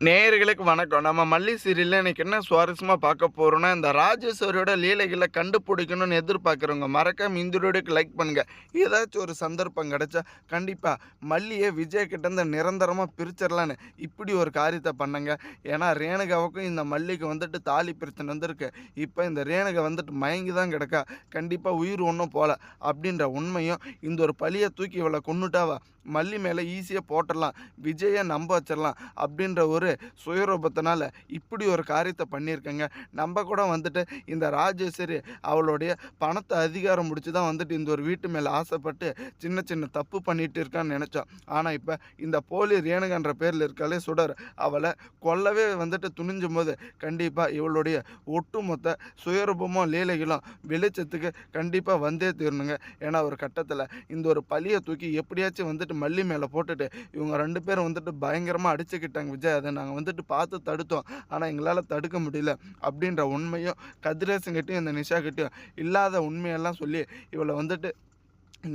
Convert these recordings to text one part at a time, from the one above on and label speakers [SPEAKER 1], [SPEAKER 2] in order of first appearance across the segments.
[SPEAKER 1] நேயர்களுக்கு வணக்கம். நம்ம மல்லி சீரியல்ல இன்னைக்கு என்ன சுவாரஸ்யமா பார்க்க போறோம்னா, இந்த ராஜேஸ்வரியோட லீலைகள கண்டுபிடிக்கணும்னு எதிர்பார்க்குறவங்க மறக்காம இந்த வீடியோக்கு லைக் பண்ணுங்க. ஏதாச்சும் ஒரு சந்தர்ப்பம் கிடைச்சா கண்டிப்பா மல்லிய விஜய் கிட்டேருந்து நிரந்தரமா பிரிச்சிரலான்னு இப்படி ஒரு காரியத்த பண்ணேங்க. ஏன்னா ரேணுகாவுக்கும் இந்த மல்லிக்கு வந்துட்டு தாலி பிரச்சனை வந்திருக்கு. இப்ப இந்த ரேணுகா வந்துட்டு மயங்கி தான் கிடக்கா. கண்டிப்பா உயிர் ஒண்ணும் போல அப்படின்ற உண்மையும் இந்த ஒரு பழிய தூக்கி இவள கொன்னுட்டாவா மல்லி மேல ஈஸியா போட்டுறலாம். விஜய நம்ப வச்சிரலாம் அப்படின்ற ஒரு சுயரூபத்தினால இப்படி ஒரு காரியத்தை பண்ணியிருக்கேங்க. நம்ம கூட வந்துட்டு இந்த ராஜேஸ்வரி அவளுடைய பணத்தை அதிகாரம் முடிச்சு தான் வந்துட்டு இந்த ஒரு வீட்டு மேலே ஆசைப்பட்டு சின்ன சின்ன தப்பு பண்ணிட்டு இருக்கான்னு நினச்சோம். ஆனால் இப்போ இந்த போலி ரேணுகன்ற பேரில் இருக்காலே சுடர் அவளை கொல்லவே வந்துட்டு துணிஞ்சும் போது கண்டிப்பாக இவளுடைய ஒட்டுமொத்த சுயரூபமும் லீலைகளும் வெளிச்சத்துக்கு கண்டிப்பாக வந்தே தீரணுங்க. ஏன்னா ஒரு கட்டத்தில் இந்த ஒரு பழியை தூக்கி எப்படியாச்சும் வந்துட்டு மல்லி மேலே போட்டுட்டு இவங்க 2 பேரும் வந்துட்டு பயங்கரமாக அடிச்சுக்கிட்டாங்க விஜய். அதை நாங்கள் வந்துட்டு பார்த்து தடுத்தோம். ஆனால் எங்களால் தடுக்க முடியல அப்படின்ற உண்மையும் கதிரேசன்கிட்டையும் இந்த நிஷாக்கிட்டையும் இல்லாத உண்மையெல்லாம் சொல்லி இவளை வந்துட்டு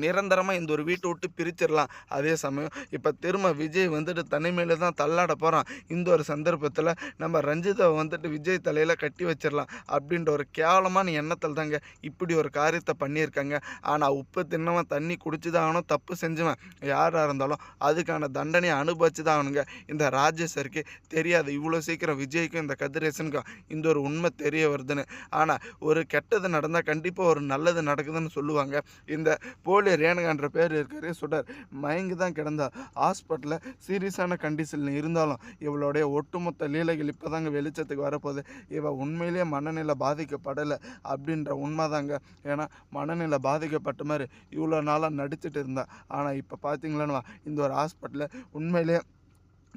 [SPEAKER 1] நிரந்தரமா இந்த ஒரு வீட்ட விட்டு பிரிச்சிரலாம். அதே சமயம் இப்ப திரும்ப விஜய் வந்துட்டு தனிமையில தான் தள்ளாட போறான். இந்த ஒரு சந்தர்ப்பத்துல நம்ம ரஞ்சிதாவ வந்துட்டு விஜய் தலையில கட்டி வச்சிரலாம் அப்படின்ற ஒரு கேவலமான எண்ணத்துல தாங்க இப்படி ஒரு காரியத்த பண்ணியிருக்காங்க. ஆனா உப்பு தின்னவன் தண்ணி குடிச்சு தான் ஆகணும். தப்பு செஞ்சவன் யாரா இருந்தாலும் அதுக்கான தண்டனையை அனுபவிச்சு தான் ஆகணுங்க. இந்த ராஜேஸ்வரிக்கு தெரியாது இவ்வளோ சீக்கிரம் விஜய்க்கும் இந்த கதிரேசனுக்கும் இந்த ஒரு உண்மை தெரிய வருதுன்னு. ஆனா ஒரு கெட்டது நடந்தா கண்டிப்பா ஒரு நல்லது நடக்குதுன்னு சொல்லுவாங்க. இந்த போலி ரேணுகான்ற பேர் இருக்காரு சுடர் மயங்கி தான் கிடந்தா. ஹாஸ்பிட்டலில் சீரியஸான கண்டிஷனில் இருந்தாலும் இவளுடைய ஒட்டுமொத்த லீலைகள் இப்போ தாங்க வெளிச்சத்துக்கு வரப்போகுது. இவள் உண்மையிலேயே மனநிலை பாதிக்கப்படலை அப்படின்ற உண்மை தாங்க. ஏன்னா மனநிலை பாதிக்கப்பட்ட மாதிரி இவ்வளோ நாளாக நடிச்சிட்டு இருந்தா. ஆனால் இப்போ பார்த்தீங்களான்னு இந்த ஒரு ஹாஸ்பிட்டலில் உண்மையிலேயே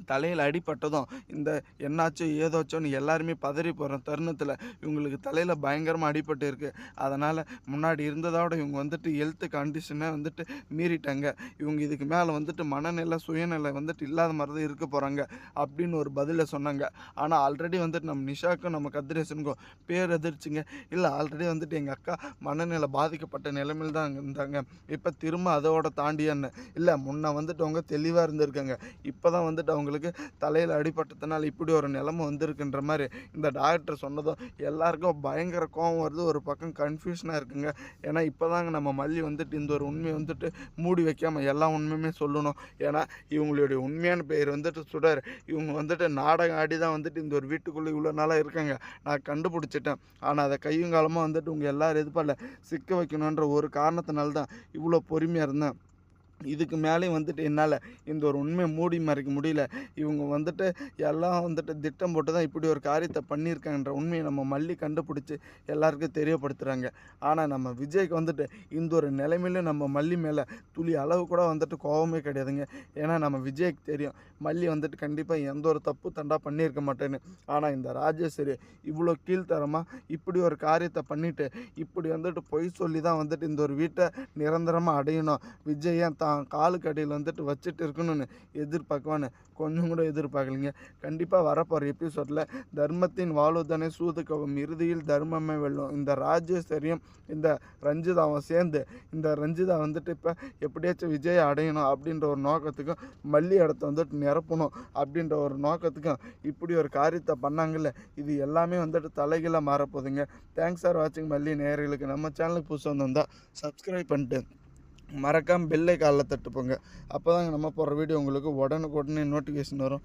[SPEAKER 1] தலையில் அடிபட்டதும் இந்த என்னாச்சோ ஏதோச்சோன்னு எல்லாருமே பதறி போகிற தருணத்தில் இவங்களுக்கு தலையில் பயங்கரமாக அடிபட்டு இருக்குது. அதனால் முன்னாடி இருந்ததோட இவங்க வந்துட்டு ஹெல்த்து கண்டிஷனை வந்துட்டு மீறிட்டாங்க. இவங்க இதுக்கு மேலே வந்துட்டு மனநிலை சுயநிலை வந்துட்டு இல்லாத மாதிரி தான் இருக்க போகிறாங்க அப்படின்னு ஒரு பதிலை சொன்னாங்க. ஆனால் ஆல்ரெடி வந்துட்டு நம்ம நிஷாக்கும் நம்ம கதிரேசனுக்கும் பேர் எதிர்ச்சிங்க. இல்லை ஆல்ரெடி வந்துட்டு எங்கள் அக்கா மனநிலை பாதிக்கப்பட்ட நிலைமையில் தான் இருந்தாங்க. இப்போ திரும்ப அதோட தாண்டியான்னு இல்லை முன்ன வந்துட்டு அவங்க தெளிவாக இருந்திருக்காங்க. இப்போ தான் வந்துட்டு அவங்களுக்கு தலையில் அடிபட்டதுனால இப்படி ஒரு நிலைமை வந்திருக்குன்ற மாதிரி இந்த டாக்டர் சொன்னதும் எல்லாருக்கும் பயங்கர கோபம் வருது. ஒரு பக்கம் கன்ஃபியூஷனாக இருக்குங்க. ஏன்னா இப்போ தாங்க நம்ம மல்லி வந்துட்டு இந்த ஒரு உண்மையை வந்துட்டு மூடி வைக்காமல் எல்லா உண்மையுமே சொல்லணும். ஏன்னா இவங்களுடைய உண்மையான பெயர் வந்துட்டு சுடர். இவங்க வந்துட்டு நாடகம் ஆடி தான் வந்துட்டு இந்த ஒரு வீட்டுக்குள்ளே இவ்வளோ நாளாக இருக்காங்க. நான் கண்டுபிடிச்சிட்டேன். ஆனால் அதை கையும் காலமாக வந்துட்டு உங்கள் எல்லாரும் எதிர்ப்பால் சிக்க வைக்கணுன்ற ஒரு காரணத்தினால தான் இவ்வளோ பொறுமையாக இருந்தேன். இதுக்கு மேலேயும் வந்துட்டு என்னால் இந்த ஒரு உண்மையை மூடி மறைக்க முடியல. இவங்க வந்துட்டு எல்லாம் வந்துட்டு திட்டம் போட்டு தான் இப்படி ஒரு காரியத்தை பண்ணியிருக்காங்கன்ற உண்மையை நம்ம மல்லி கண்டுபிடிச்சி எல்லாருக்கும் தெரியப்படுத்துகிறாங்க. ஆனால் நம்ம விஜய்க்கு வந்துட்டு இந்த ஒரு நிலைமையிலும் நம்ம மல்லி மேலே துளி அளவு கூட வந்துட்டு கோபமே கிடையாதுங்க. ஏன்னா நம்ம விஜய்க்கு தெரியும் மல்லி வந்துட்டு கண்டிப்பாக எந்த ஒரு தப்பு தண்டா பண்ணியிருக்க மாட்டேன்னு. ஆனால் இந்த ராஜேஸ்வரி இவ்வளோ கீழ்த்தரமாக இப்படி ஒரு காரியத்தை பண்ணிவிட்டு இப்படி வந்துட்டு பொய் சொல்லி தான் வந்துட்டு இந்த ஒரு வீட்டை நிரந்தரமாக அடையணும். விஜயை தான் காலுக்கு அடியில் வந்துட்டு வச்சுட்டு இருக்கணும்னு எதிர்பார்க்குவான்னு கொஞ்சம் கூட எதிர்பார்க்கலைங்க. கண்டிப்பாக வரப்போகிற எபிசோடில் தர்மத்தின் வாழ்வுதானே சூதுக்கவும் இறுதியில் தர்மமே வெல்லும். இந்த ராஜேஸ்வரியும் இந்த ரஞ்சிதாவும் சேர்ந்து இந்த ரஞ்சிதா வந்துட்டு இப்போ எப்படியாச்சும் விஜயை அடையணும் அப்படின்ற ஒரு நோக்கத்துக்கும் மல்லி இடத்த வந்துட்டு நிரப்பணும் அப்படின்ற ஒரு நோக்கத்துக்கும் இப்படி ஒரு காரியத்தை பண்ணாங்கல்ல. இது எல்லாமே வந்துட்டு தலைகீழாக மாறப்போகுதுங்க. தேங்க்ஸ் ஃபார் வாட்சிங் மல்லி நேயர்களுக்கு. நம்ம சேனலுக்கு புதுசாக வந்திருந்தால் சப்ஸ்கிரைப் பண்ணிட்டு மறக்காமல் பெல்லை காலில் தட்டுப்போங்க. அப்போ தாங்க நம்ம போடுற வீடியோ உங்களுக்கு உடனுக்குடனே நோட்டிஃபிகேஷன் வரும்.